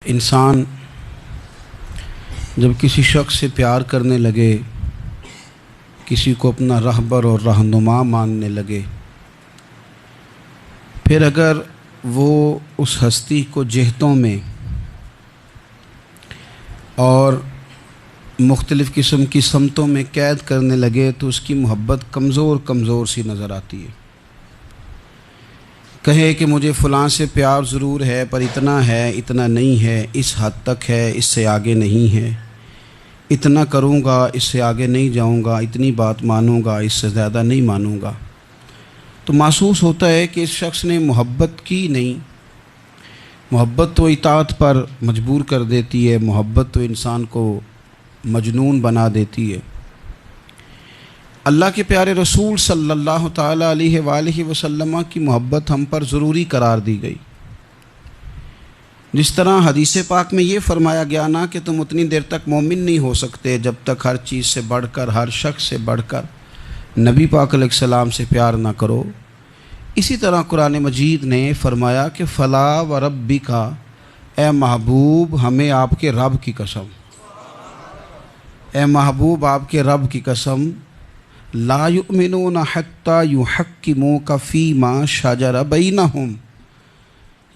انسان جب کسی شخص سے پیار کرنے لگے، کسی کو اپنا رہبر اور رہنما ماننے لگے، پھر اگر وہ اس ہستی کو جہتوں میں اور مختلف قسم کی سمتوں میں قید کرنے لگے تو اس کی محبت کمزور سی نظر آتی ہے۔ کہے کہ مجھے فلاں سے پیار ضرور ہے، پر اتنا ہے، اتنا نہیں ہے، اس حد تک ہے، اس سے آگے نہیں ہے، اتنا کروں گا، اس سے آگے نہیں جاؤں گا، اتنی بات مانوں گا، اس سے زیادہ نہیں مانوں گا، تو محسوس ہوتا ہے کہ اس شخص نے محبت کی نہیں۔ محبت تو اطاعت پر مجبور کر دیتی ہے، محبت تو انسان کو مجنون بنا دیتی ہے۔ اللہ کے پیارے رسول صلی اللہ تعالیٰ علیہ وآلہ وسلم کی محبت ہم پر ضروری قرار دی گئی۔ جس طرح حدیث پاک میں یہ فرمایا گیا نا کہ تم اتنی دیر تک مومن نہیں ہو سکتے جب تک ہر چیز سے بڑھ کر، ہر شخص سے بڑھ کر نبی پاک علیہ السلام سے پیار نہ کرو، اسی طرح قرآن مجید نے فرمایا کہ فلا و ربک، اے محبوب ہمیں آپ کے رب کی قسم، اے محبوب آپ کے رب کی قسم، لا یؤمنون حتی یحکموک فیما شجر بینہم،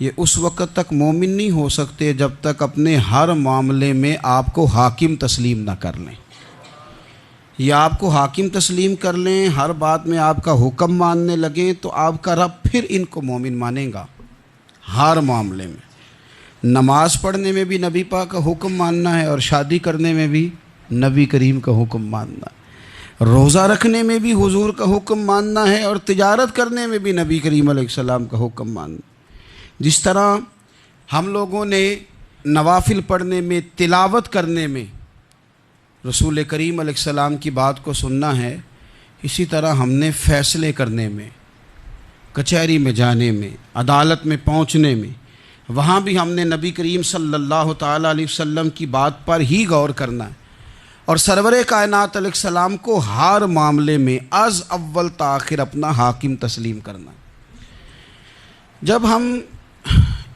یہ اس وقت تک مومن نہیں ہو سکتے جب تک اپنے ہر معاملے میں آپ کو حاکم تسلیم نہ کر لیں۔ یہ آپ کو حاکم تسلیم کر لیں، ہر بات میں آپ کا حکم ماننے لگیں تو آپ کا رب پھر ان کو مومن مانے گا۔ ہر معاملے میں، نماز پڑھنے میں بھی نبی پاک کا حکم ماننا ہے، اور شادی کرنے میں بھی نبی کریم کا حکم ماننا ہے، روزہ رکھنے میں بھی حضور کا حکم ماننا ہے، اور تجارت کرنے میں بھی نبی کریم علیہ السلام کا حکم ماننا۔ جس طرح ہم لوگوں نے نوافل پڑھنے میں، تلاوت کرنے میں رسول کریم علیہ السلام کی بات کو سننا ہے، اسی طرح ہم نے فیصلے کرنے میں، کچہری میں جانے میں، عدالت میں پہنچنے میں، وہاں بھی ہم نے نبی کریم صلی اللہ تعالیٰ علیہ وسلم کی بات پر ہی غور کرنا ہے، اور سرور کائنات علیہ السلام کو ہر معاملے میں از اول تاخر اپنا حاکم تسلیم کرنا ہے۔ جب ہم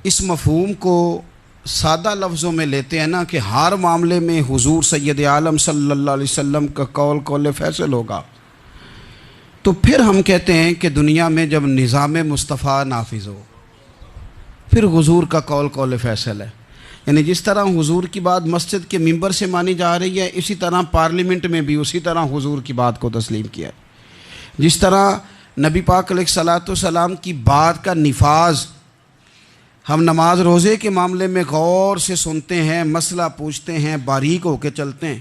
اس مفہوم کو سادہ لفظوں میں لیتے ہیں نا کہ ہر معاملے میں حضور سید عالم صلی اللہ علیہ وسلم کا قول فیصل ہوگا، تو پھر ہم کہتے ہیں کہ دنیا میں جب نظام مصطفیٰ نافذ ہو پھر حضور کا قول فیصل ہے۔ یعنی جس طرح حضور کی بات مسجد کے ممبر سے مانی جا رہی ہے، اسی طرح پارلیمنٹ میں بھی اسی طرح حضور کی بات کو تسلیم کیا ہے۔ جس طرح نبی پاک علیہ الصلاۃ والسلام کی بات کا نفاذ ہم نماز روزے کے معاملے میں غور سے سنتے ہیں، مسئلہ پوچھتے ہیں، باریک ہو کے چلتے ہیں،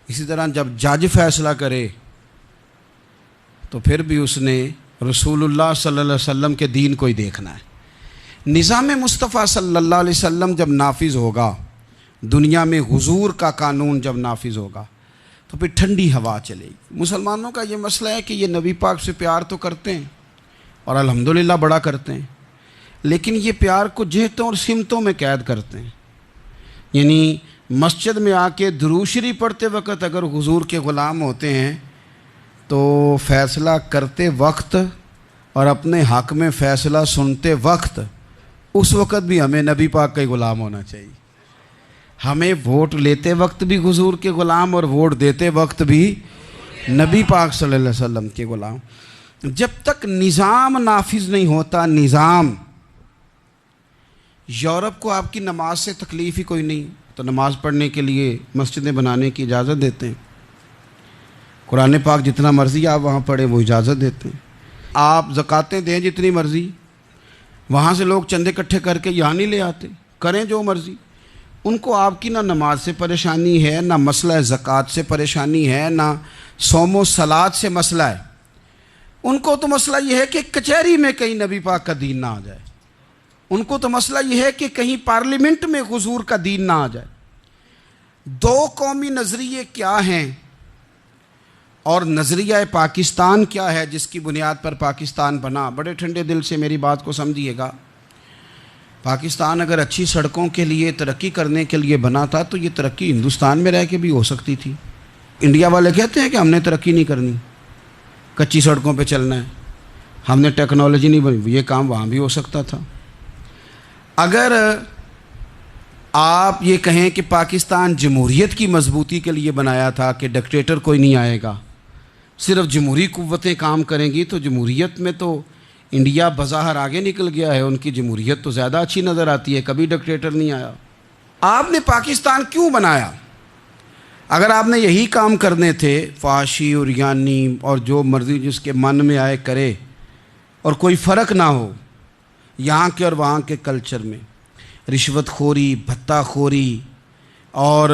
اسی طرح جب جج فیصلہ کرے تو پھر بھی اس نے رسول اللہ صلی اللہ علیہ وسلم کے دین کو ہی دیکھنا ہے۔ نظام مصطفیٰ صلی اللہ علیہ وسلم جب نافذ ہوگا، دنیا میں حضور کا قانون جب نافذ ہوگا تو پھر ٹھنڈی ہوا چلے گی۔ مسلمانوں کا یہ مسئلہ ہے کہ یہ نبی پاک سے پیار تو کرتے ہیں اور الحمدللہ بڑا کرتے ہیں، لیکن یہ پیار کو جہتوں اور سمتوں میں قید کرتے ہیں۔ یعنی مسجد میں آ کے درود شریف پڑھتے وقت اگر حضور کے غلام ہوتے ہیں تو فیصلہ کرتے وقت اور اپنے حق میں فیصلہ سنتے وقت، اس وقت بھی ہمیں نبی پاک کا ہی غلام ہونا چاہیے۔ ہمیں ووٹ لیتے وقت بھی حضور کے غلام، اور ووٹ دیتے وقت بھی نبی پاک صلی اللہ علیہ وسلم کے غلام۔ جب تک نظام نافذ نہیں ہوتا، نظام، یورپ کو آپ کی نماز سے تکلیف ہی کوئی نہیں، تو نماز پڑھنے کے لیے مسجدیں بنانے کی اجازت دیتے ہیں، قرآن پاک جتنا مرضی آپ وہاں پڑھیں وہ اجازت دیتے ہیں، آپ زکاتیں دیں جتنی مرضی، وہاں سے لوگ چندے اکٹھے کر کے یہاں نہیں لے آتے، کریں جو مرضی۔ ان کو آپ کی نہ نماز سے پریشانی ہے، نہ مسئلہ زکوٰۃ سے پریشانی ہے، نہ صوم و صلات سے مسئلہ ہے۔ ان کو تو مسئلہ یہ ہے کہ کچہری میں کہیں نبی پاک کا دین نہ آ جائے، ان کو تو مسئلہ یہ ہے کہ کہیں پارلیمنٹ میں حضور کا دین نہ آ جائے۔ دو قومی نظریے کیا ہیں اور نظریہ پاکستان کیا ہے جس کی بنیاد پر پاکستان بنا؟ بڑے ٹھنڈے دل سے میری بات کو سمجھیے گا۔ پاکستان اگر اچھی سڑکوں کے لیے، ترقی کرنے کے لیے بنا تھا تو یہ ترقی ہندوستان میں رہ کے بھی ہو سکتی تھی۔ انڈیا والے کہتے ہیں کہ ہم نے ترقی نہیں کرنی، کچی سڑکوں پہ چلنا ہے، ہم نے ٹیکنالوجی نہیں بنی، یہ کام وہاں بھی ہو سکتا تھا۔ اگر آپ یہ کہیں کہ پاکستان جمہوریت کی مضبوطی کے لیے بنایا تھا کہ ڈکٹیٹر کوئی نہیں آئے گا، صرف جمہوری قوتیں کام کریں گی، تو جمہوریت میں تو انڈیا بظاہر آگے نکل گیا ہے، ان کی جمہوریت تو زیادہ اچھی نظر آتی ہے، کبھی ڈکٹیٹر نہیں آیا۔ آپ نے پاکستان کیوں بنایا؟ اگر آپ نے یہی کام کرنے تھے، فحاشی اور یانی اور جو مرضی جس کے من میں آئے کرے، اور کوئی فرق نہ ہو یہاں کے اور وہاں کے کلچر میں، رشوت خوری، بھتہ خوری اور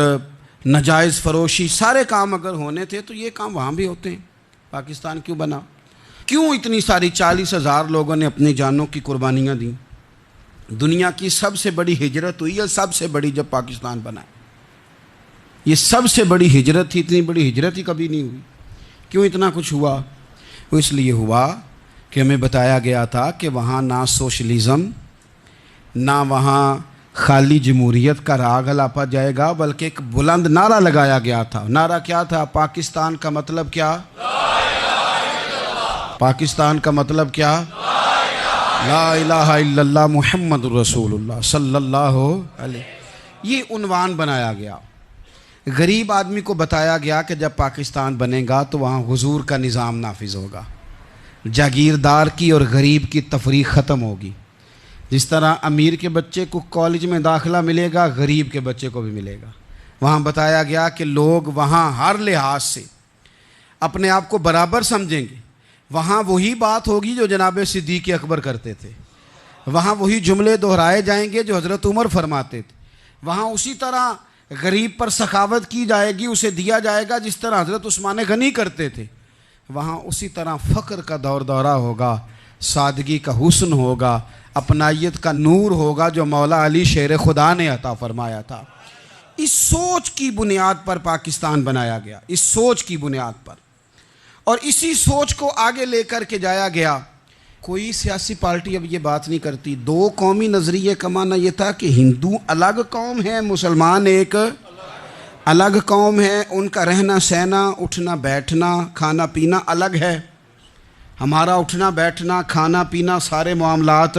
ناجائز فروشی، سارے کام اگر ہونے تھے تو یہ کام وہاں بھی ہوتے ہیں۔ پاکستان کیوں بنا؟ کیوں اتنی ساری 40,000 لوگوں نے اپنی جانوں کی قربانیاں دیں؟ دنیا کی سب سے بڑی ہجرت ہوئی ہے، سب سے بڑی، جب پاکستان بنا، یہ سب سے بڑی ہجرت تھی، اتنی بڑی ہجرت ہی کبھی نہیں ہوئی۔ کیوں اتنا کچھ ہوا؟ وہ اس لیے ہوا کہ ہمیں بتایا گیا تھا کہ وہاں نہ سوشلزم، نہ وہاں خالی جمہوریت کا راگ الاپا جائے گا، بلکہ ایک بلند نعرہ لگایا گیا تھا۔ نعرہ کیا تھا؟ پاکستان کا مطلب کیا؟ پاکستان کا مطلب کیا؟ لا الہ الا اللہ محمد رسول اللہ صلی اللہ علیہ۔ یہ عنوان بنایا گیا۔ غریب آدمی کو بتایا گیا کہ جب پاکستان بنے گا تو وہاں حضور کا نظام نافذ ہوگا، جاگیردار کی اور غریب کی تفریق ختم ہوگی۔ جس طرح امیر کے بچے کو کالج میں داخلہ ملے گا، غریب کے بچے کو بھی ملے گا۔ وہاں بتایا گیا کہ لوگ وہاں ہر لحاظ سے اپنے آپ کو برابر سمجھیں گے۔ وہاں وہی بات ہوگی جو جناب صدیق اکبر کرتے تھے، وہاں وہی جملے دہرائے جائیں گے جو حضرت عمر فرماتے تھے، وہاں اسی طرح غریب پر سخاوت کی جائے گی، اسے دیا جائے گا جس طرح حضرت عثمان غنی کرتے تھے، وہاں اسی طرح فقر کا دور دورہ ہوگا، سادگی کا حسن ہوگا، اپنائیت کا نور ہوگا جو مولا علی شیر خدا نے عطا فرمایا تھا۔ اس سوچ کی بنیاد پر پاکستان بنایا گیا، اس سوچ کی بنیاد پر، اور اسی سوچ کو آگے لے کر کے جایا گیا۔ کوئی سیاسی پارٹی اب یہ بات نہیں کرتی۔ دو قومی نظریے کا معنی یہ تھا کہ ہندو الگ قوم ہے، مسلمان ایک الگ قوم ہے، ان کا رہنا سہنا، اٹھنا بیٹھنا، کھانا پینا الگ ہے، ہمارا اٹھنا بیٹھنا، کھانا پینا، سارے معاملات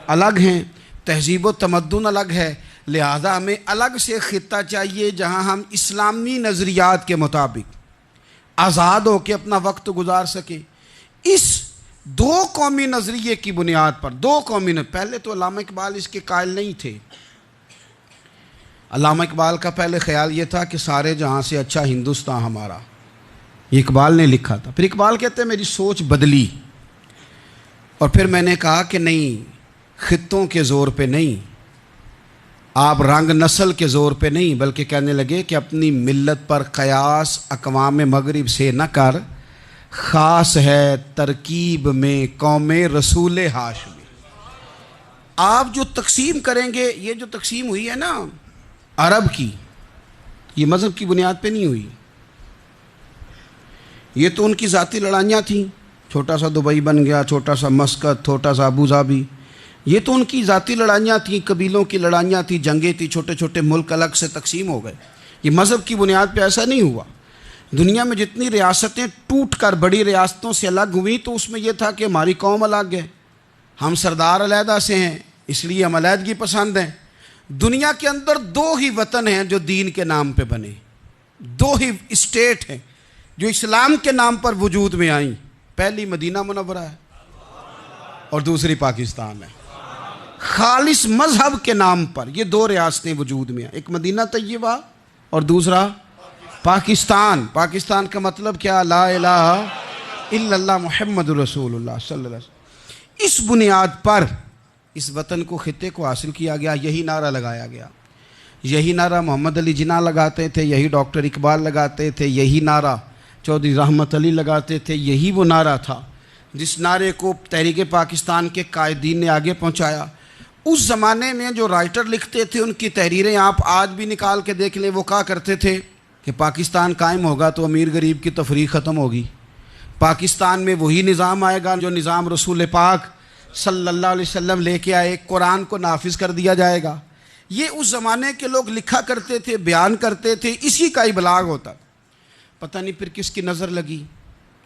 الگ ہیں، تہذیب و تمدن الگ ہے، لہذا ہمیں الگ سے خطہ چاہیے جہاں ہم اسلامی نظریات کے مطابق آزاد ہو کے اپنا وقت گزار سکیں۔ اس دو قومی نظریے کی بنیاد پر، دو قومی پہلے تو علامہ اقبال اس کے قائل نہیں تھے۔ علامہ اقبال کا پہلے خیال یہ تھا کہ سارے جہاں سے اچھا ہندوستان ہمارا، یہ اقبال نے لکھا تھا۔ پھر اقبال کہتے ہیں میری سوچ بدلی، اور پھر میں نے کہا کہ نہیں، خطوں کے زور پہ نہیں، آپ رنگ نسل کے زور پہ نہیں، بلکہ کہنے لگے کہ اپنی ملت پر قیاس اقوام مغرب سے نہ کر، خاص ہے ترکیب میں قوم رسول ہاشمی۔ آپ جو تقسیم کریں گے، یہ جو تقسیم ہوئی ہے نا عرب کی، یہ مذہب کی بنیاد پہ نہیں ہوئی، یہ تو ان کی ذاتی لڑائیاں تھیں، چھوٹا سا دبئی بن گیا، چھوٹا سا مسقط، چھوٹا سا ابو ظبی، یہ تو ان کی ذاتی لڑائیاں تھیں، قبیلوں کی لڑائیاں تھیں، جنگیں تھیں، چھوٹے چھوٹے ملک الگ سے تقسیم ہو گئے۔ یہ مذہب کی بنیاد پہ ایسا نہیں ہوا۔ دنیا میں جتنی ریاستیں ٹوٹ کر بڑی ریاستوں سے الگ ہوئیں تو اس میں یہ تھا کہ ہماری قوم الگ ہے، ہم سردار علیحدہ سے ہیں، اس لیے ہم علیحدگی پسند ہیں۔ دنیا کے اندر دو ہی وطن ہیں جو دین کے نام پہ بنے، دو ہی اسٹیٹ ہیں جو اسلام کے نام پر وجود میں آئیں، پہلی مدینہ منورہ ہے اور دوسری پاکستان ہے۔ خالص مذہب کے نام پر یہ دو ریاستیں وجود میں ہیں، ایک مدینہ طیبہ اور دوسرا پاکستان۔ پاکستان کا مطلب کیا؟ لا الہ الا اللہ محمد رسول اللہ صلی اللہ علیہ وسلم۔ اس بنیاد پر اس وطن کو، خطے کو حاصل کیا گیا، یہی نعرہ لگایا گیا، یہی نعرہ محمد علی جناح لگاتے تھے، یہی ڈاکٹر اقبال لگاتے تھے، یہی نعرہ چودھری رحمت علی لگاتے تھے، یہی وہ نعرہ تھا جس نعرے کو تحریک پاکستان کے قائدین نے آگے پہنچایا۔ اس زمانے میں جو رائٹر لکھتے تھے، ان کی تحریریں آپ آج بھی نکال کے دیکھ لیں، وہ کہا کرتے تھے کہ پاکستان قائم ہوگا تو امیر غریب کی تفریق ختم ہوگی، پاکستان میں وہی نظام آئے گا جو نظام رسول پاک صلی اللہ علیہ وسلم لے کے آئے، قرآن کو نافذ کر دیا جائے گا۔ یہ اس زمانے کے لوگ لکھا کرتے تھے، بیان کرتے تھے، اسی کا ابلاغ ہوتا۔ پتہ نہیں پھر کس کی نظر لگی،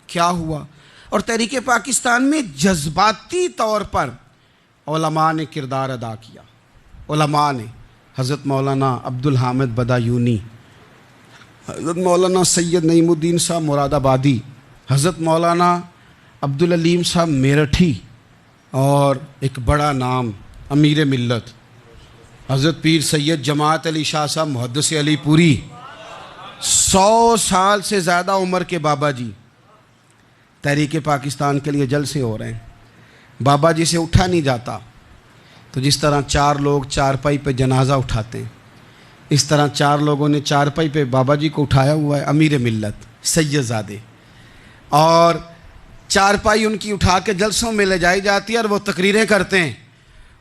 کیا ہوا، اور تحریک پاکستان میں جذباتی طور پر علماء نے کردار ادا کیا۔ علماء نے، حضرت مولانا عبدالحامد بدایونی، حضرت مولانا سید نعیم الدین صاحب مراد آبادی، حضرت مولانا عبدالعلیم صاحب میرٹھی، اور ایک بڑا نام امیر ملت حضرت پیر سید جماعت علی شاہ صاحب محدث علی پوری، 100 سال سے زیادہ عمر کے بابا جی تحریک پاکستان کے لیے جلسے ہو رہے ہیں۔ بابا جی سے اٹھا نہیں جاتا، تو جس طرح 4 لوگ چارپائی پہ جنازہ اٹھاتے ہیں، اس طرح 4 لوگوں نے چارپائی پہ بابا جی کو اٹھایا ہوا ہے، امیر ملت سید زادے، اور چارپائی ان کی اٹھا کے جلسوں میں لے جائی جاتی ہے، اور وہ تقریریں کرتے ہیں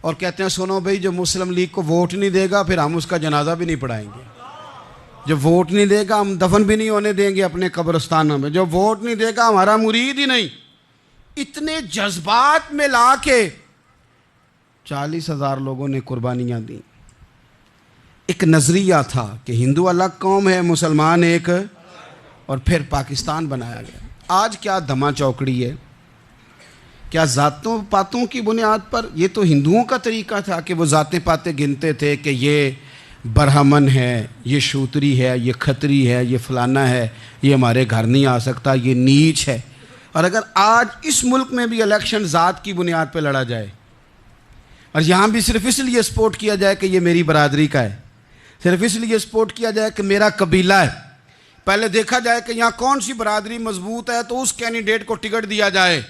اور کہتے ہیں سنو بھائی، جو مسلم لیگ کو ووٹ نہیں دے گا پھر ہم اس کا جنازہ بھی نہیں پڑھائیں گے، جو ووٹ نہیں دے گا ہم دفن بھی نہیں ہونے دیں گے اپنے قبرستانوں میں، جو ووٹ نہیں دے گا ہمارا مرید ہی نہیں۔ اتنے جذبات میں لا کے 40,000 لوگوں نے قربانیاں دیں۔ ایک نظریہ تھا کہ ہندو الگ قوم ہے، مسلمان ایک، اور پھر پاکستان بنایا گیا۔ آج کیا دھما چوکڑی ہے، کیا ذاتوں پاتوں کی بنیاد پر؟ یہ تو ہندوؤں کا طریقہ تھا کہ وہ ذاتیں پاتیں گنتے تھے کہ یہ برہمن ہے، یہ شوتری ہے، یہ کھتری ہے، یہ فلانا ہے، یہ ہمارے گھر نہیں آ سکتا، یہ نیچ ہے۔ اور اگر آج اس ملک میں بھی الیکشن ذات کی بنیاد پہ لڑا جائے، اور یہاں بھی صرف اس لیے سپورٹ کیا جائے کہ یہ میری برادری کا ہے، صرف اس لیے سپورٹ کیا جائے کہ میرا قبیلہ ہے، پہلے دیکھا جائے کہ یہاں کون سی برادری مضبوط ہے تو اس کینڈیڈیٹ کو ٹکٹ دیا جائے،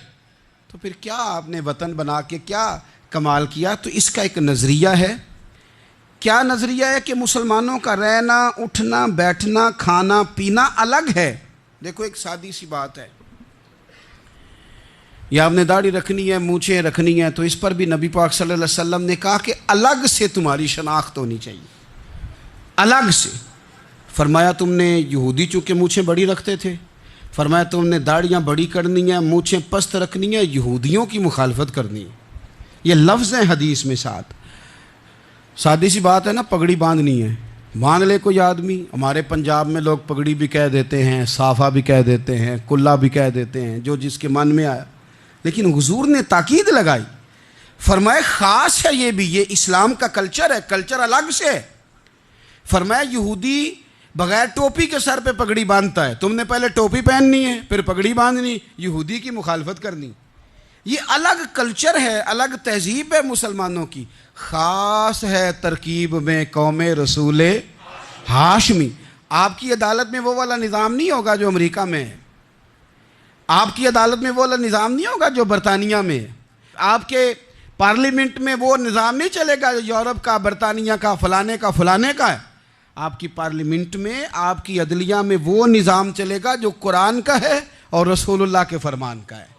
تو پھر کیا آپ نے وطن بنا کے کیا کمال کیا؟ تو اس کا ایک نظریہ ہے۔ کیا نظریہ ہے؟ کہ مسلمانوں کا رہنا، اٹھنا، بیٹھنا، کھانا، پینا الگ ہے۔ دیکھو ایک سادی سی بات ہے، یا آپ نے داڑھی رکھنی ہے، مونچھیں رکھنی ہے، تو اس پر بھی نبی پاک صلی اللہ علیہ وسلم نے کہا کہ الگ سے تمہاری شناخت ہونی چاہیے، الگ سے۔ فرمایا تم نے یہودی چونکہ مونچھیں بڑی رکھتے تھے، فرمایا تم نے داڑیاں بڑی کرنی ہیں، مونچھیں پست رکھنی ہیں، یہودیوں کی مخالفت کرنی ہے۔ یہ لفظ ہیں حدیث میں ساتھ۔ سادی سی بات ہے نا، پگڑی باندھنی ہے، باندھ لے کوئی آدمی۔ ہمارے پنجاب میں لوگ پگڑی بھی کہہ دیتے ہیں، صافہ بھی کہہ دیتے ہیں، کلا بھی کہہ دیتے ہیں، جو جس کے من میں آیا، لیکن حضور نے تاکید لگائی، فرمایا خاص ہے یہ بھی، یہ اسلام کا کلچر ہے، کلچر الگ سے ہے۔ فرمایا یہودی بغیر ٹوپی کے سر پہ پگڑی باندھتا ہے، تم نے پہلے ٹوپی پہننی ہے پھر پگڑی باندھنی، یہودی کی مخالفت کرنی۔ یہ الگ کلچر ہے، الگ تہذیب ہے مسلمانوں کی، خاص ہے ترکیب میں قوم رسول ہاشمی۔ آپ کی عدالت میں وہ والا نظام نہیں ہوگا جو امریکہ میں ہے، آپ کی عدالت میں وہ والا نظام نہیں ہوگا جو برطانیہ میں ہے، آپ کے پارلیمنٹ میں وہ نظام نہیں چلے گا یورپ کا، برطانیہ کا، فلانے کا ہے۔ آپ کی پارلیمنٹ میں، آپ کی عدلیہ میں وہ نظام چلے گا جو قرآن کا ہے اور رسول اللہ کے فرمان کا ہے۔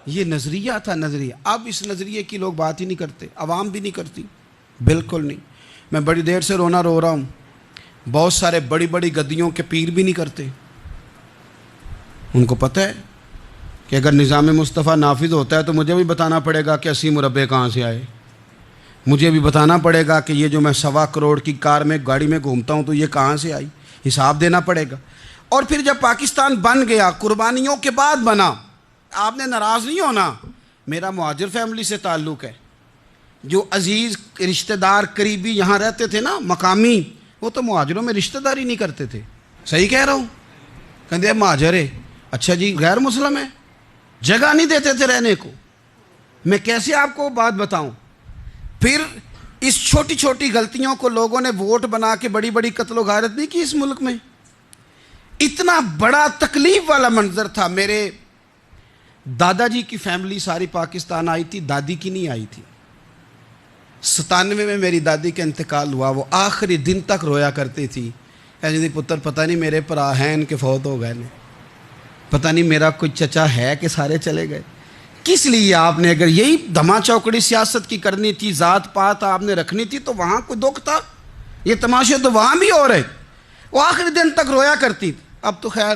یہ نظریہ تھا، نظریہ۔ اب اس نظریے کی لوگ بات ہی نہیں کرتے، عوام بھی نہیں کرتی، بالکل نہیں۔ میں بڑی دیر سے رو رہا ہوں، بہت سارے بڑی بڑی گدیوں کے پیر بھی نہیں کرتے۔ ان کو پتہ ہے کہ اگر نظام مصطفیٰ نافذ ہوتا ہے تو مجھے بھی بتانا پڑے گا کہ 80 مربع کہاں سے آئے، مجھے بھی بتانا پڑے گا کہ یہ جو میں 1.25 کروڑ کی کار میں گاڑی میں گھومتا ہوں تو یہ کہاں سے آئی، حساب دینا پڑے گا۔ اور پھر جب پاکستان بن گیا، قربانیوں کے بعد بنا، آپ نے ناراض نہیں ہونا، میرا مہاجر فیملی سے تعلق ہے، جو عزیز رشتہ دار قریبی یہاں رہتے تھے نا، مقامی، وہ تو مہاجروں میں رشتہ داری نہیں کرتے تھے۔ صحیح کہہ رہا ہوں؟ کہتے مہاجر ہے، اچھا جی غیر مسلم ہے، جگہ نہیں دیتے تھے رہنے کو۔ میں کیسے آپ کو بات بتاؤں؟ پھر اس چھوٹی چھوٹی غلطیوں کو لوگوں نے ووٹ بنا کے بڑی بڑی قتل و غارت نہیں کی اس ملک میں۔ اتنا بڑا تکلیف والا منظر تھا۔ میرے دادا جی کی فیملی ساری پاکستان آئی تھی، دادی کی نہیں آئی تھی۔ 97 میں میری دادی کا انتقال ہوا، وہ آخری دن تک رویا کرتی تھی، جی پتر پتہ نہیں میرے پرا ہیں ان کے فوت ہو گئے، پتہ نہیں میرا کوئی چچا ہے کہ سارے چلے گئے۔ کس لیے آپ نے، اگر یہی دھما چوکڑی سیاست کی کرنی تھی، ذات پات آپ نے رکھنی تھی، تو وہاں کوئی دکھ تھا؟ یہ تماشے تو وہاں بھی ہو رہے۔ وہ آخری دن تک رویا کرتی تھی۔ اب تو خیر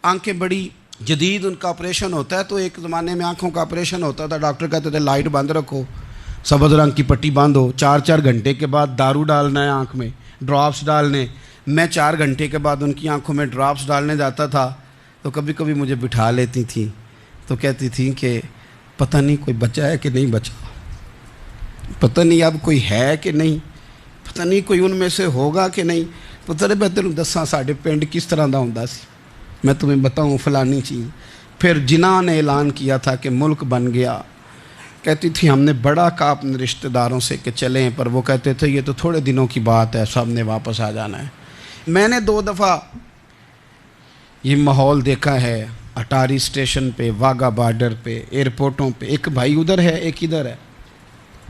آنکھیں بڑی جدید ان کا آپریشن ہوتا ہے، تو ایک زمانے میں آنکھوں کا آپریشن ہوتا تھا، ڈاکٹر کہتے تھے لائٹ بند رکھو، سبز رنگ کی پٹی باندھو، 4 گھنٹے کے بعد دارو ڈالنا ہے آنکھ میں، ڈراپس ڈالنے۔ میں 4 گھنٹے کے بعد ان کی آنکھوں میں ڈراپس ڈالنے جاتا تھا، تو کبھی کبھی مجھے بٹھا لیتی تھیں، تو کہتی تھیں کہ پتہ نہیں کوئی بچا ہے کہ نہیں بچا، پتہ نہیں اب کوئی ہے کہ نہیں، پتہ نہیں کوئی ان میں سے ہوگا کہ نہیں. پتر میں تینوں دساں ساڈے پنڈ کس طرح دا ہوندا سی, میں تمہیں بتاؤں فلانی چیز. پھر جناح نے اعلان کیا تھا کہ ملک بن گیا. کہتی تھی ہم نے بڑا کہا اپنے رشتہ داروں سے کہ چلیں, پر وہ کہتے تھے یہ تو تھوڑے دنوں کی بات ہے, سب نے واپس آ جانا ہے. میں نے 2 دفعہ یہ ماحول دیکھا ہے اٹاری اسٹیشن پہ, واگا بارڈر پہ, ایئرپورٹوں پہ. ایک بھائی ادھر ہے ایک ادھر ہے,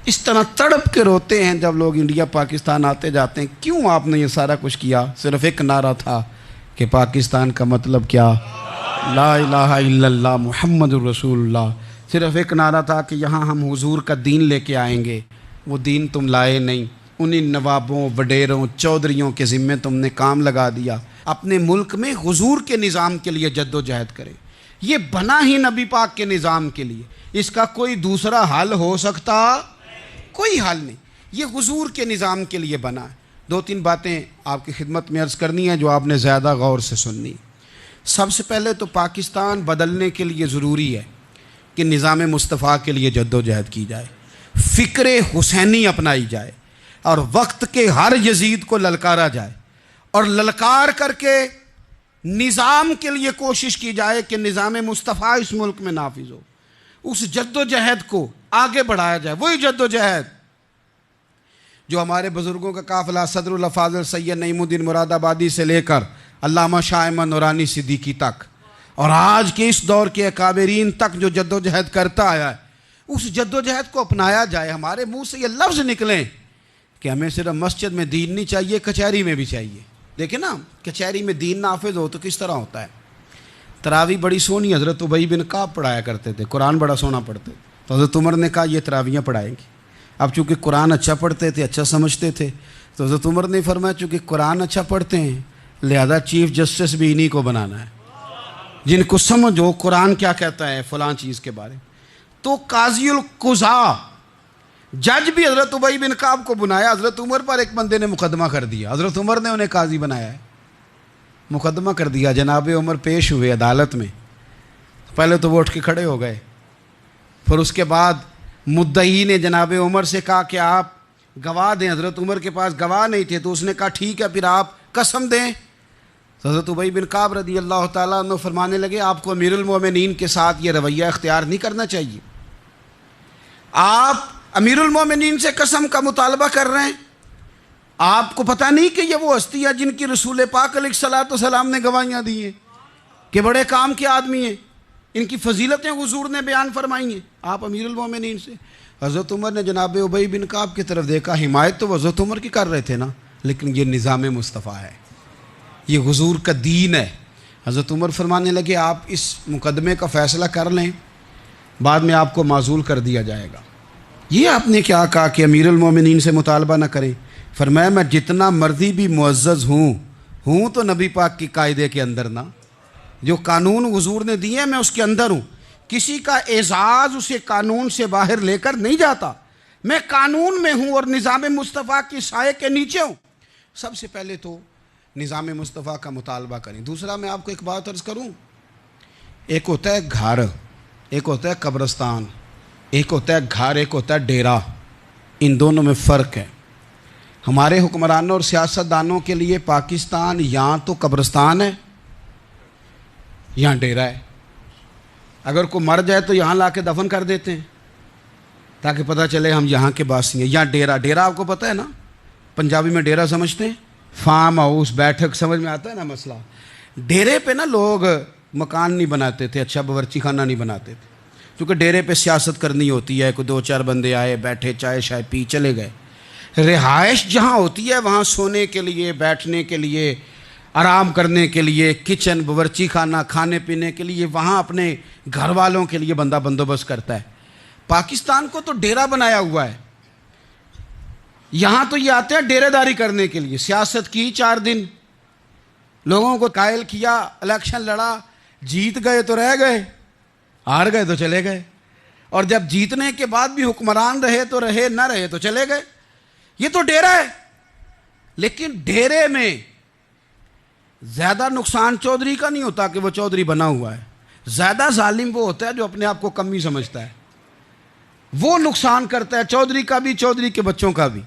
اس طرح تڑپ کے روتے ہیں جب لوگ انڈیا پاکستان آتے جاتے ہیں. کیوں آپ نے یہ سارا کچھ کیا؟ صرف ایک نعرہ تھا کہ پاکستان کا مطلب کیا؟ لا الہ الا اللہ محمد الرسول اللہ. صرف ایک نعرہ تھا کہ یہاں ہم حضور کا دین لے کے آئیں گے. وہ دین تم لائے نہیں, انہی نوابوں, وڈیروں, چودھریوں کے ذمے تم نے کام لگا دیا. اپنے ملک میں حضور کے نظام کے لیے جد و جہد کریں. یہ بنا ہی نبی پاک کے نظام کے لیے, اس کا کوئی دوسرا حل ہو سکتا؟ کوئی حل نہیں. یہ حضور کے نظام کے لیے بنا ہے. 2-3 باتیں آپ کی خدمت میں عرض کرنی ہے جو آپ نے زیادہ غور سے سننی. سب سے پہلے تو پاکستان بدلنے کے لیے ضروری ہے کہ نظام مصطفیٰ کے لیے جد و جہد کی جائے, فکر حسینی اپنائی جائے, اور وقت کے ہر یزید کو للکارا جائے, اور للکار کر کے نظام کے لیے کوشش کی جائے کہ نظام مصطفیٰ اس ملک میں نافذ ہو. اس جد و جہد کو آگے بڑھایا جائے. وہی جد و جہد جو ہمارے بزرگوں کا قافلہ صدر الافاضل سید نعیم الدین مراد آبادی سے لے کر علامہ شاہ احمد نورانی صدیقی تک, اور آج کے اس دور کے اکابرین تک جو جد و جہد کرتا آیا ہے, اس جد و جہد کو اپنایا جائے. ہمارے منہ سے یہ لفظ نکلیں کہ ہمیں صرف مسجد میں دین نہیں چاہیے, کچہری میں بھی چاہیے. دیکھیں نا, کچہری میں دین نافذ ہو تو کس طرح ہوتا ہے. تراویح بڑی سونی حضرت ابی بن کعب پڑھایا کرتے تھے, قرآن بڑا سونا پڑھتے, تو حضرت عمر نے کہا یہ تراویحیں پڑھائیں گے. اب چونکہ قرآن اچھا پڑھتے تھے, اچھا سمجھتے تھے, تو حضرت عمر نے فرمایا چونکہ قرآن اچھا پڑھتے ہیں لہذا چیف جسٹس بھی انہی کو بنانا ہے, جن کو سمجھ ہو قرآن کیا کہتا ہے فلاں چیز کے بارے. تو قاضی القضاء جج بھی حضرت ابی بن کعب کو بنایا. حضرت عمر پر ایک بندے نے مقدمہ کر دیا, حضرت عمر نے انہیں قاضی بنایا ہے, مقدمہ کر دیا. جناب عمر پیش ہوئے عدالت میں. پہلے تو وہ اٹھ کے کھڑے ہو گئے, پھر اس کے بعد مدعی نے جناب عمر سے کہا کہ آپ گواہ دیں. حضرت عمر کے پاس گواہ نہیں تھے, تو اس نے کہا ٹھیک ہے پھر آپ قسم دیں. تو حضرت ابی بن کعب رضی اللہ تعالیٰ عنہ فرمانے لگے آپ کو امیر المومنین کے ساتھ یہ رویہ اختیار نہیں کرنا چاہیے. آپ امیر المومنین سے قسم کا مطالبہ کر رہے ہیں, آپ کو پتہ نہیں کہ یہ وہ ہستی ہے جن کی رسول پاک علیہ الصلوۃ والسلام نے گواہیاں دی ہیں کہ بڑے کام کے آدمی ہیں, ان کی فضیلتیں حضور نے بیان فرمائی ہیں, آپ امیر المومنین سے. حضرت عمر نے جناب ابی بن کعب کی طرف دیکھا, حمایت تو حضرت عمر کی کر رہے تھے نا, لیکن یہ نظام مصطفیٰ ہے, یہ حضور کا دین ہے. حضرت عمر فرمانے لگے آپ اس مقدمے کا فیصلہ کر لیں, بعد میں آپ کو معزول کر دیا جائے گا. یہ آپ نے کیا کہا کہ امیر المومنین سے مطالبہ نہ کریں؟ فرمایا میں جتنا مرضی بھی معزز ہوں تو نبی پاک کی قاعدے کے اندر نا, جو قانون حضور نے دیے میں اس کے اندر ہوں. کسی کا اعزاز اسے قانون سے باہر لے کر نہیں جاتا, میں قانون میں ہوں اور نظام مصطفیٰ کی سائے کے نیچے ہوں. سب سے پہلے تو نظام مصطفیٰ کا مطالبہ کریں. دوسرا میں آپ کو ایک بات عرض کروں, ایک ہوتا ہے گھر, ایک ہوتا ہے قبرستان, ایک ہوتا ہے گھر, ایک ہوتا ہے ڈیرا. ان دونوں میں فرق ہے. ہمارے حکمرانوں اور سیاستدانوں کے لیے پاکستان یہاں تو قبرستان ہے, یہاں ڈیرا ہے. اگر کوئی مر جائے تو یہاں لا کے دفن کر دیتے ہیں تاکہ پتہ چلے ہم یہاں کے باسی ہیں. یہاں ڈیرا آپ کو پتہ ہے نا, پنجابی میں ڈیرا سمجھتے ہیں, فارم ہاؤس, بیٹھک, سمجھ میں آتا ہے نا مسئلہ. ڈیرے پہ نا لوگ مکان نہیں بناتے تھے, اچھا باورچی خانہ نہیں بناتے تھے, کیونکہ ڈیرے پہ سیاست کرنی ہوتی ہے. کوئی 2-4 بندے آئے, بیٹھے, چائے شائے پی, چلے گئے. رہائش جہاں ہوتی ہے وہاں سونے کے لیے, بیٹھنے کے لیے, آرام کرنے کے لیے, کچن, باورچی خانہ, کھانے پینے کے لیے, وہاں اپنے گھر والوں کے لیے بندہ بندوبست کرتا ہے. پاکستان کو تو ڈیرا بنایا ہوا ہے. یہاں تو یہ آتے ہیں ڈیرے داری کرنے کے لیے. سیاست کی 4 دن, لوگوں کو قائل کیا, الیکشن لڑا, جیت گئے تو رہ گئے, ہار گئے تو چلے گئے, اور جب جیتنے کے بعد بھی حکمران رہے تو رہے, نہ رہے تو چلے گئے. یہ تو ڈیرا ہے. لیکن ڈیرے میں زیادہ نقصان چودھری کا نہیں ہوتا کہ وہ چودھری بنا ہوا ہے. زیادہ ظالم وہ ہوتا ہے جو اپنے آپ کو کمی سمجھتا ہے, وہ نقصان کرتا ہے چودھری کا بھی, چودھری کے بچوں کا بھی.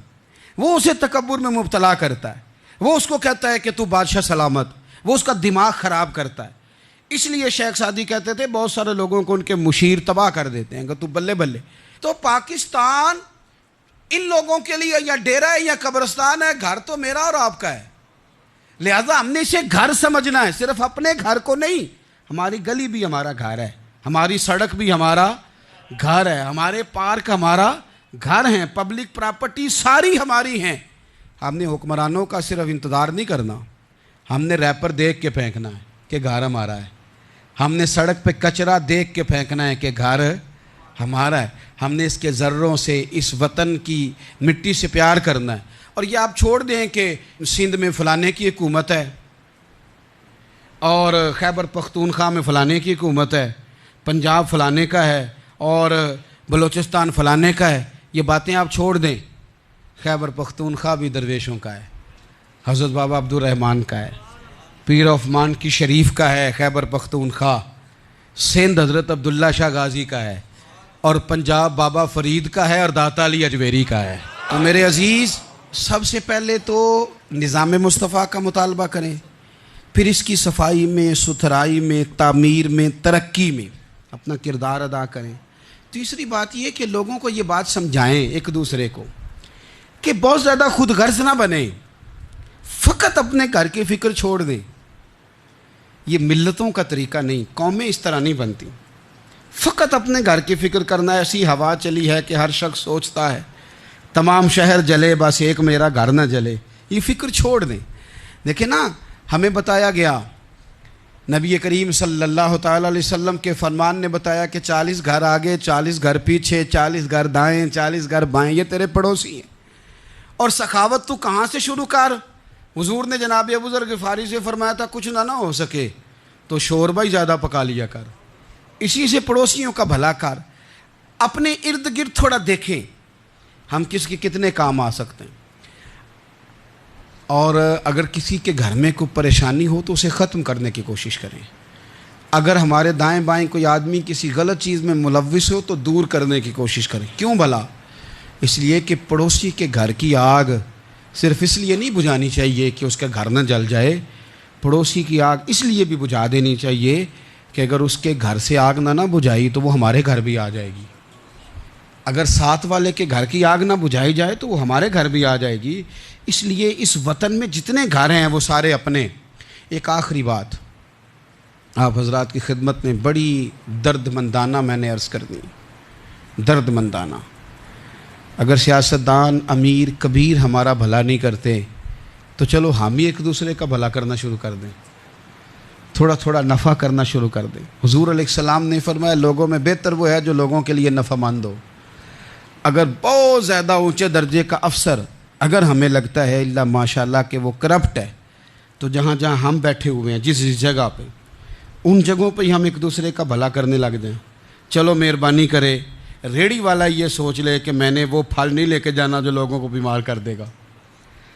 وہ اسے تکبر میں مبتلا کرتا ہے، وہ اس کو کہتا ہے کہ تو بادشاہ سلامت، وہ اس کا دماغ خراب کرتا ہے۔ اس لیے شیخ سعدی کہتے تھے بہت سارے لوگوں کو ان کے مشیر تباہ کر دیتے ہیں کہ تو بلے بلے۔ تو پاکستان ان لوگوں کے لیے یا ڈیرا ہے یا قبرستان ہے، گھر تو میرا اور آپ کا ہے، لہذا ہم نے اسے گھر سمجھنا ہے، صرف اپنے گھر کو نہیں۔ ہماری گلی بھی ہمارا گھر ہے، ہماری سڑک بھی ہمارا گھر ہے، ہمارے پارک ہمارا گھر ہیں، پبلک پراپرٹی ساری ہماری ہیں۔ ہم نے حکمرانوں کا صرف انتظار نہیں کرنا، ہم نے ریپر دیکھ کے پھینکنا ہے کہ گھر ہمارا ہے، ہم نے سڑک پہ کچرا دیکھ کے پھینکنا ہے کہ گھر ہمارا ہے، ہم نے اس کے ذروں سے، اس وطن کی مٹی سے پیار کرنا ہے۔ اور یہ آپ چھوڑ دیں کہ سندھ میں فلانے کی حکومت ہے اور خیبر پختونخوا میں فلانے کی حکومت ہے، پنجاب فلانے کا ہے اور بلوچستان فلانے کا ہے، یہ باتیں آپ چھوڑ دیں۔ خیبر پختونخوا بھی درویشوں کا ہے، حضرت بابا عبدالرحمن کا ہے، پیر آف مان کی شریف کا ہے خیبر پختونخوا، سندھ حضرت عبداللہ شاہ غازی کا ہے، اور پنجاب بابا فرید کا ہے اور داتا علی اجویری کا ہے۔ تو میرے عزیز، سب سے پہلے تو نظام مصطفیٰ کا مطالبہ کریں، پھر اس کی صفائی میں، ستھرائی میں، تعمیر میں، ترقی میں اپنا کردار ادا کریں۔ تیسری بات یہ کہ لوگوں کو یہ بات سمجھائیں ایک دوسرے کو کہ بہت زیادہ خود غرض نہ بنیں، فقط اپنے گھر کی فکر چھوڑ دیں۔ یہ ملتوں کا طریقہ نہیں، قومیں اس طرح نہیں بنتی۔ فقط اپنے گھر کی فکر کرنا، ایسی ہوا چلی ہے کہ ہر شخص سوچتا ہے تمام شہر جلے بس ایک میرا گھر نہ جلے۔ یہ فکر چھوڑ دیں۔ دیکھیں نا، ہمیں بتایا گیا، نبی کریم صلی اللہ تعالیٰ علیہ وسلم کے فرمان نے بتایا کہ 40 گھر آگے، 40 گھر پیچھے، 40 گھر دائیں، 40 گھر بائیں، یہ تیرے پڑوسی ہیں۔ اور سخاوت تو کہاں سے شروع کر؟ حضور نے جناب ابو ذر غفاری سے فرمایا تھا کچھ نہ ہو سکے تو شوربہ ہی زیادہ پکا لیا کر، اسی سے پڑوسیوں کا بھلا کر۔ اپنے ارد گرد تھوڑا دیکھیں ہم کس کے کتنے کام آ سکتے ہیں، اور اگر کسی کے گھر میں کوئی پریشانی ہو تو اسے ختم کرنے کی کوشش کریں۔ اگر ہمارے دائیں بائیں کوئی آدمی کسی غلط چیز میں ملوث ہو تو دور کرنے کی کوشش کریں۔ کیوں بھلا؟ اس لیے کہ پڑوسی کے گھر کی آگ صرف اس لیے نہیں بجھانی چاہیے کہ اس کا گھر نہ جل جائے، پڑوسی کی آگ اس لیے بھی بجھا دینی چاہیے کہ اگر اس کے گھر سے آگ نہ بجھائی تو وہ ہمارے گھر بھی آ جائے گی، اگر ساتھ والے کے گھر کی آگ نہ بجھائی جائے تو وہ ہمارے گھر بھی آ جائے گی۔ اس لیے اس وطن میں جتنے گھر ہیں وہ سارے اپنے۔ ایک آخری بات آپ حضرات کی خدمت میں بڑی درد مندانہ میں نے عرض کر دی، درد مندانہ۔ اگر سیاستدان امیر کبیر ہمارا بھلا نہیں کرتے تو چلو ہم ہی ایک دوسرے کا بھلا کرنا شروع کر دیں، تھوڑا تھوڑا نفع کرنا شروع کر دیں۔ حضور علیہ السلام نے فرمایا لوگوں میں بہتر وہ ہے جو لوگوں کے لیے نفع مند ہو۔ اگر بہت زیادہ اونچے درجے کا افسر اگر ہمیں لگتا ہے اللہ ماشاءاللہ کہ وہ کرپٹ ہے، تو جہاں جہاں ہم بیٹھے ہوئے ہیں جس جگہ پہ، ان جگہوں پہ ہی ہم ایک دوسرے کا بھلا کرنے لگ جائیں۔ چلو مہربانی کرے ریڑھی والا یہ سوچ لے کہ میں نے وہ پھل نہیں لے کے جانا جو لوگوں کو بیمار کر دے گا،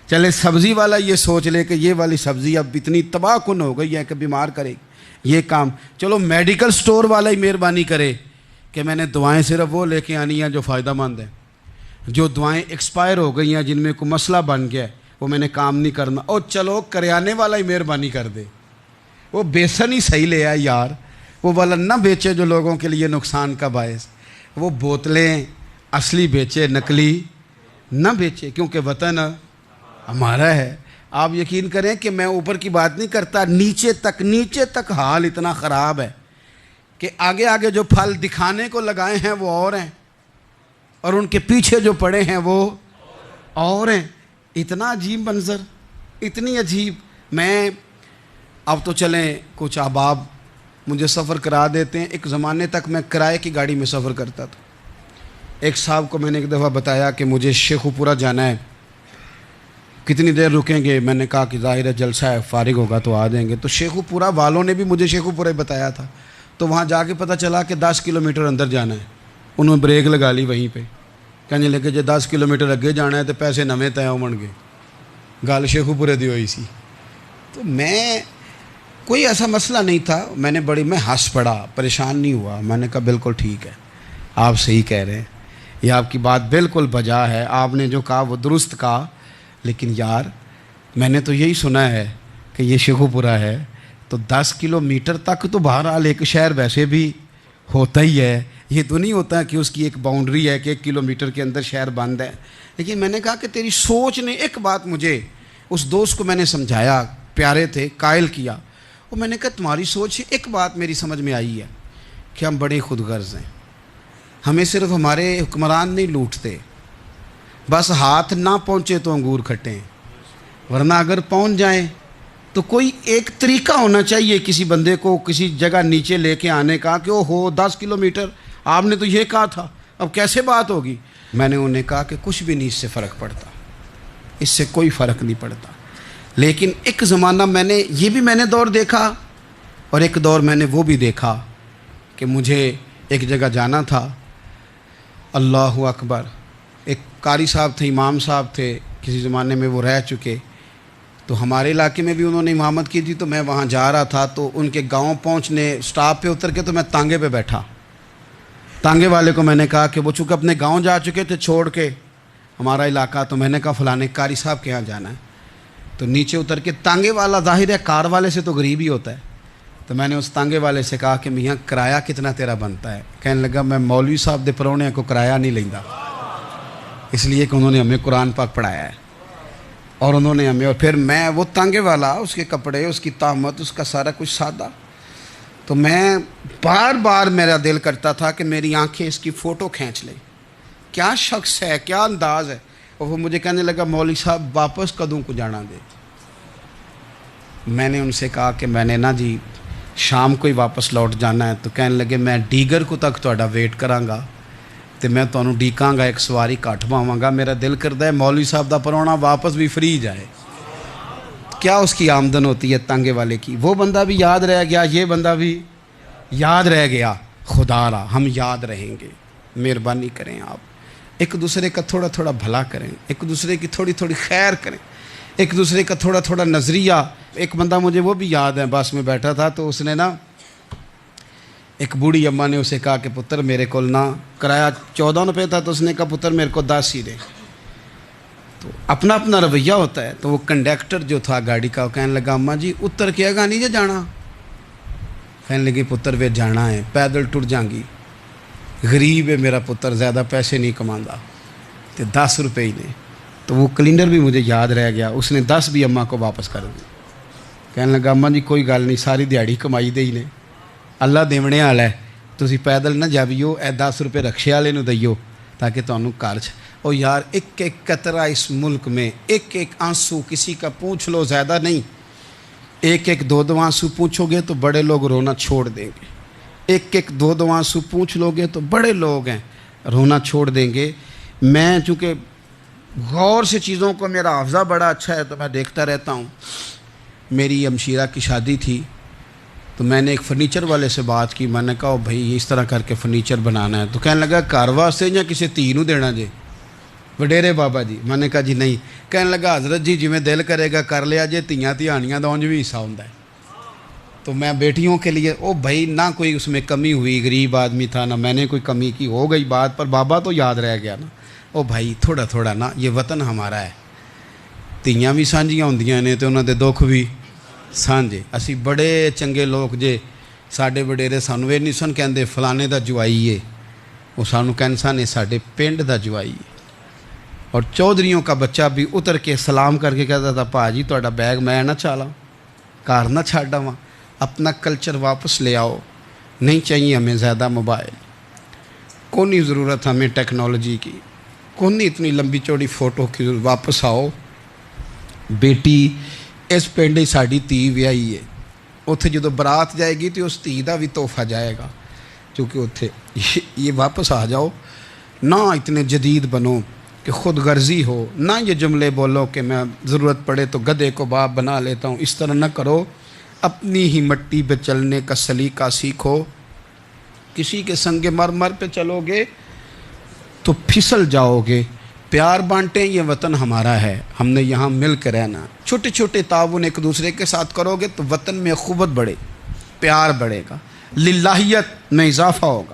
چلے سبزی والا یہ سوچ لے کہ یہ والی سبزی اب اتنی تباہ کن ہو گئی ہے کہ بیمار کرے یہ کام، چلو میڈیکل سٹور والا ہی مہربانی کرے کہ میں نے دعائیں صرف وہ لے کے آنی ہیں جو فائدہ مند ہیں، جو دعائیں ایکسپائر ہو گئی ہیں جن میں کوئی مسئلہ بن گیا ہے وہ میں نے کام نہیں کرنا۔ اور چلو کریانے والا ہی مہربانی کر دے، وہ بیسن ہی صحیح لے آئے یار، وہ والا نہ بیچے جو لوگوں کے لیے نقصان کا باعث، وہ بوتلیں اصلی بیچے نقلی نہ بیچے، کیونکہ وطن ہمارا ہے۔ آپ یقین کریں کہ میں اوپر کی بات نہیں کرتا، نیچے تک حال اتنا خراب ہے کہ آگے آگے جو پھل دکھانے کو لگائے ہیں وہ اور ہیں، اور ان کے پیچھے جو پڑے ہیں وہ اور ہیں۔ اتنا عجیب منظر، اتنی عجیب۔ میں اب تو چلیں کچھ احباب مجھے سفر کرا دیتے ہیں، ایک زمانے تک میں کرائے کی گاڑی میں سفر کرتا تھا۔ ایک صاحب کو میں نے ایک دفعہ بتایا کہ مجھے شیخو پورہ جانا ہے، کتنی دیر رکیں گے؟ میں نے کہا کہ ظاہر ہے جلسہ ہے، فارغ ہوگا تو آ جائیں گے۔ تو شیخو پورہ والوں نے بھی مجھے شیخو پورہ بتایا تھا، تو وہاں جا کے پتہ چلا کہ 10 کلومیٹر اندر جانا ہے۔ انہوں نے بریک لگا لی وہیں پہ، کہنے لگے جی 10 کلومیٹر اگے جانا ہے تو پیسے نویں طے ہون گے، گل شیخو پورے دی ہوئی سی۔ تو میں کوئی ایسا مسئلہ نہیں تھا، میں نے میں ہنس پڑا، پریشان نہیں ہوا، میں نے کہا بالکل ٹھیک ہے، آپ صحیح کہہ رہے ہیں۔ یہ آپ کی بات بالکل بجا ہے، آپ نے جو کہا وہ درست کہا، لیکن یار میں نے تو یہی سنا ہے کہ یہ شیخو پورہ ہے تو 10 کلومیٹر تک تو بہرحال ایک شہر ویسے بھی ہوتا ہی ہے، یہ تو نہیں ہوتا کہ اس کی ایک باؤنڈری ہے کہ 1 کلومیٹر کے اندر شہر بند ہے۔ لیکن میں نے کہا کہ تیری سوچ نے ایک بات مجھے، اس دوست کو میں نے سمجھایا، پیارے تھے، قائل کیا، اور میں نے کہا تمہاری سوچ سے ایک بات میری سمجھ میں آئی ہے کہ ہم بڑے خود غرض ہیں، ہمیں صرف ہمارے حکمران نہیں لوٹتے، بس ہاتھ نہ پہنچے تو انگور کھٹیں، ورنہ اگر پہنچ جائیں تو کوئی ایک طریقہ ہونا چاہیے کسی بندے کو کسی جگہ نیچے لے کے آنے کا کہ او ہو 10 کلومیٹر آپ نے تو یہ کہا تھا، اب کیسے بات ہوگی؟ میں نے انہیں کہا کہ کچھ بھی نہیں اس سے فرق پڑتا، اس سے کوئی فرق نہیں پڑتا، لیکن ایک زمانہ میں نے دور دیکھا، اور ایک دور میں نے وہ بھی دیکھا کہ مجھے ایک جگہ جانا تھا، اللہ اکبر، ایک قاری صاحب تھے، امام صاحب تھے، کسی زمانے میں وہ رہ چکے، تو ہمارے علاقے میں بھی انہوں نے امامت کی تھی، تو میں وہاں جا رہا تھا، تو ان کے گاؤں پہنچنے سٹاپ پہ اتر کے تو میں تانگے پہ بیٹھا، تانگے والے کو میں نے کہا کہ وہ چونکہ اپنے گاؤں جا چکے تھے چھوڑ کے ہمارا علاقہ، تو میں نے کہا فلانے قاری صاحب کے یہاں جانا ہے، تو نیچے اتر کے تانگے والا ظاہر ہے کار والے سے تو غریب ہی ہوتا ہے، تو میں نے اس تانگے والے سے کہا کہ میاں کرایہ کتنا تیرا بنتا ہے؟ کہنے لگا میں مولوی صاحب دے پرونے کو کرایہ نہیں لیندا، اس لیے کہ انہوں نے ہمیں قرآن پاک پڑھایا ہے، اور انہوں نے ہمیں، اور پھر میں وہ تانگے والا، اس کے کپڑے، اس کی طامت، اس کا سارا کچھ سادہ، تو میں بار بار میرا دل کرتا تھا کہ میری آنکھیں اس کی فوٹو کھینچ لیں، کیا شخص ہے، کیا انداز ہے، اور وہ مجھے کہنے لگا مولوی صاحب واپس کدوں کو جانا دے؟ میں نے ان سے کہا کہ میں نے نا جی شام کو ہی واپس لوٹ جانا ہے، تو کہنے لگے میں ڈیگر کو تک تہاڈا ویٹ کراں گا تے میں تانوں ڈیکاں گا، ایک سواری کٹ پاواں گا، میرا دل کردا ہے مولوی صاحب دا پرونا واپس بھی فری جائے۔ کیا اس کی آمدن ہوتی ہے تانگے والے کی؟ وہ بندہ بھی یاد رہ گیا، یہ بندہ بھی یاد رہ گیا، خدا را ہم یاد رہیں گے، مہربانی کریں آپ ایک دوسرے کا تھوڑا تھوڑا بھلا کریں، ایک دوسرے کی تھوڑی تھوڑی خیر کریں، ایک دوسرے کا تھوڑا تھوڑا نظریہ۔ ایک بندہ مجھے وہ بھی یاد ہے، بس میں بیٹھا تھا تو اس نے نا، ایک بوڑھی اماں نے اسے کہا کہ پتر میرے کو نا کرایہ 14 روپے تھا، تو اس نے کہا پتر میرے کو 10 ہی دے، تو اپنا اپنا رویہ ہوتا ہے، تو وہ کنڈکٹر جو تھا گاڑی کا، وہ کہنے لگا اماں جی اتر کے گا نہیں جے جانا؟ کہنے لگی پتر وے جانا ہے، پیدل ٹر جائیں گی، غریب ہے میرا پتر، زیادہ پیسے نہیں کماندا، تو 10 روپے ہی نے۔ تو وہ کلینڈر بھی مجھے یاد رہ گیا، اس نے 10 بھی اماں کو واپس کر دی۔ کہنے لگا اماں جی کوئی گل نہیں، ساری دیہڑی کمائی دے ہی نے، اللہ دیونے والا ہے، تسی پیدل نہ جاویو، اے 10 روپے رکشے والے نو دئیو تاکہ تانوں گھر چ۔ او یار ایک ایک قطرہ اس ملک میں، ایک ایک آنسو کسی کا پوچھ لو، زیادہ نہیں، ایک ایک 2 آنسو پوچھو گے تو بڑے لوگ رونا چھوڑ دیں گے، ایک ایک 2 آنسو پوچھ لو گے تو بڑے لوگ ہیں رونا چھوڑ دیں گے۔ میں چونکہ غور سے چیزوں کو، میرا حافظہ بڑا اچھا ہے تو میں دیکھتا رہتا ہوں۔ میری ہمشیرہ کی شادی تھی تو میں نے ایک فرنیچر والے سے بات کی، میں نے کہا بھائی اس طرح کر کے فرنیچر بنانا ہے، تو کہنے لگا گھر واسطے یا کسی تھی نو دینا جے؟ وڈیرے بابا جی۔ میں نے کہا جی نہیں۔ کہنے لگا حضرت جی جویں دل کرے گا کر لیا جے، تیاں تہانیاں دا اونج بھی حصہ ہوندا ہے، تو میں بیٹیوں کے لیے او بھائی نہ کوئی اس میں کمی ہوئی، غریب آدمی تھا نہ میں نے کوئی کمی کی، ہو گئی بات، پر بابا تو یاد رہ گیا نا۔ او بھائی تھوڑا تھوڑا نا، یہ وطن ہمارا ہے، تیاں بھی سانجیاں ہوندیاں نے تے انہاں دے دکھ بھی سانجے۔ اسی بڑے چنگے لوگ جے، ساڈے وڈیرے سانوں یہ نہیں سن کہندے فلانے دا جوائی ہے، وہ سانوں کہن سن ساڈے پنڈ دا جوائی ہے۔ اور چودھریوں کا بچہ بھی اتر کے سلام کر کے کہتا تھا پا جی تہاڈا بیگ میں نہ چالاں، کار نہ چھڈ آواں، اپنا کلچر واپس لے آؤ، نہیں چاہیے ہمیں زیادہ موبائل، کونی ضرورت ہمیں ٹیکنالوجی کی، کونی اتنی لمبی چوڑی فوٹو کی، واپس آؤ۔ بیٹی اس پنڈ ہی ساڈی تھی ویائی ہے، اتھے جدو برات جائے گی تو اس تھی دا بھی تحفہ جائے گا، کیونکہ اتھے یہ واپس آ جاؤ، نہ اتنے جدید بنو کہ خود غرضی ہو، نہ یہ جملے بولو کہ میں ضرورت پڑے تو گدھے کو باپ بنا لیتا ہوں، اس طرح نہ کرو، اپنی ہی مٹی پہ چلنے کا سلیقہ سیکھو۔ کسی کے سنگ مرمر پہ چلو گے تو پھسل جاؤ گے۔ پیار بانٹیں، یہ وطن ہمارا ہے، ہم نے یہاں مل کے رہنا، چھوٹے چھوٹے تعاون ایک دوسرے کے ساتھ کرو گے تو وطن میں اخوت بڑھے، پیار بڑھے گا، للہیت میں اضافہ ہوگا۔